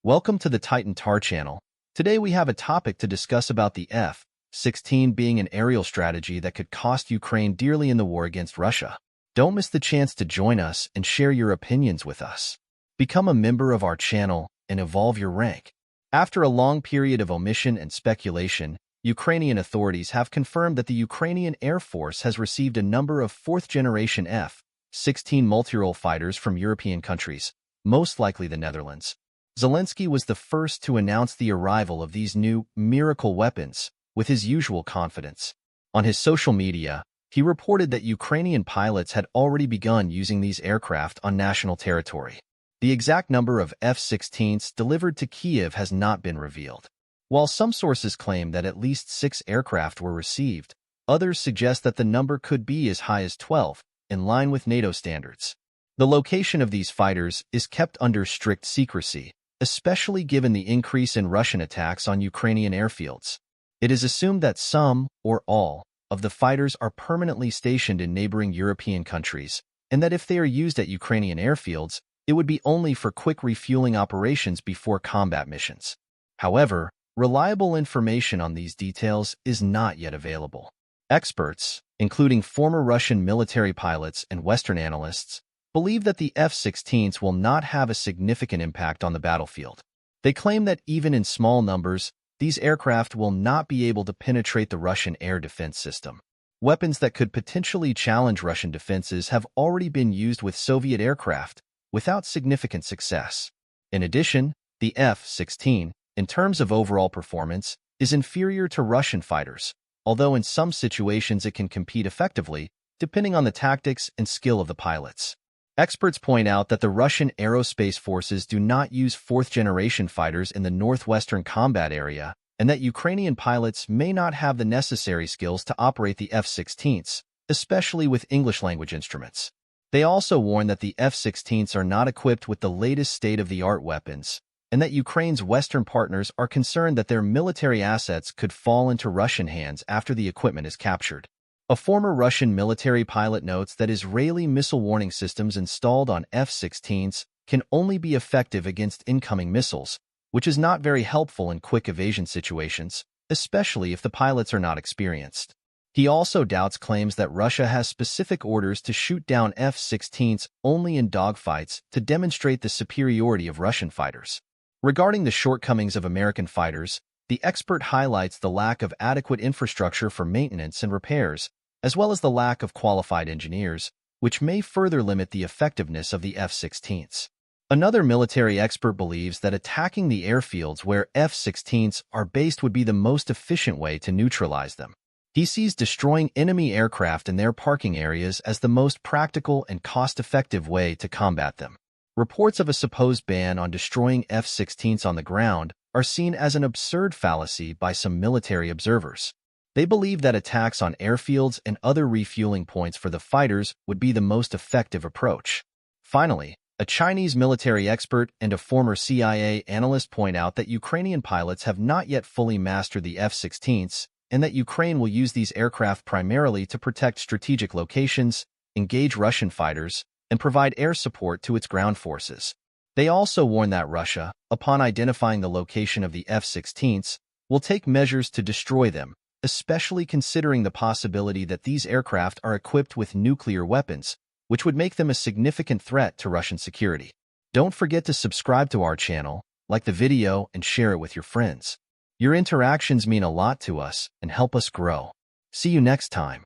Welcome to the Titan Tar channel. Today we have a topic to discuss about the F-16 being an aerial strategy that could cost Ukraine dearly in the war against Russia. Don't miss the chance to join us and share your opinions with us. Become a member of our channel and evolve your rank. After a long period of omission and speculation, Ukrainian authorities have confirmed that the Ukrainian Air Force has received a number of fourth-generation F-16 multirole fighters from European countries, most likely the Netherlands. Zelensky was the first to announce the arrival of these new miracle weapons with his usual confidence. On his social media, he reported that Ukrainian pilots had already begun using these aircraft on national territory. The exact number of F-16s delivered to Kyiv has not been revealed. While some sources claim that at least 6 aircraft were received, others suggest that the number could be as high as 12, in line with NATO standards. The location of these fighters is kept under strict secrecy, especially given the increase in Russian attacks on Ukrainian airfields. It is assumed that some, or all, of the fighters are permanently stationed in neighboring European countries, and that if they are used at Ukrainian airfields, it would be only for quick refueling operations before combat missions. However, reliable information on these details is not yet available. Experts, including former Russian military pilots and Western analysts, believe that the F-16s will not have a significant impact on the battlefield. They claim that even in small numbers, these aircraft will not be able to penetrate the Russian air defense system. Weapons that could potentially challenge Russian defenses have already been used with Soviet aircraft, without significant success. In addition, the F-16, in terms of overall performance, is inferior to Russian fighters, although in some situations it can compete effectively, depending on the tactics and skill of the pilots. Experts point out that the Russian aerospace forces do not use fourth-generation fighters in the northwestern combat area, and that Ukrainian pilots may not have the necessary skills to operate the F-16s, especially with English-language instruments. They also warn that the F-16s are not equipped with the latest state-of-the-art weapons, and that Ukraine's Western partners are concerned that their military assets could fall into Russian hands after the equipment is captured. A former Russian military pilot notes that Israeli missile warning systems installed on F-16s can only be effective against incoming missiles, which is not very helpful in quick evasion situations, especially if the pilots are not experienced. He also doubts claims that Russia has specific orders to shoot down F-16s only in dogfights to demonstrate the superiority of Russian fighters. Regarding the shortcomings of American fighters, the expert highlights the lack of adequate infrastructure for maintenance and repairs, as well as the lack of qualified engineers, which may further limit the effectiveness of the F-16s. Another military expert believes that attacking the airfields where F-16s are based would be the most efficient way to neutralize them. He sees destroying enemy aircraft in their parking areas as the most practical and cost-effective way to combat them. Reports of a supposed ban on destroying F-16s on the ground are seen as an absurd fallacy by some military observers. They believe that attacks on airfields and other refueling points for the fighters would be the most effective approach. Finally, a Chinese military expert and a former CIA analyst point out that Ukrainian pilots have not yet fully mastered the F-16s and that Ukraine will use these aircraft primarily to protect strategic locations, engage Russian fighters, and provide air support to its ground forces. They also warn that Russia, upon identifying the location of the F-16s, will take measures to destroy them, especially considering the possibility that these aircraft are equipped with nuclear weapons, which would make them a significant threat to Russian security. Don't forget to subscribe to our channel, like the video, and share it with your friends. Your interactions mean a lot to us and help us grow. See you next time.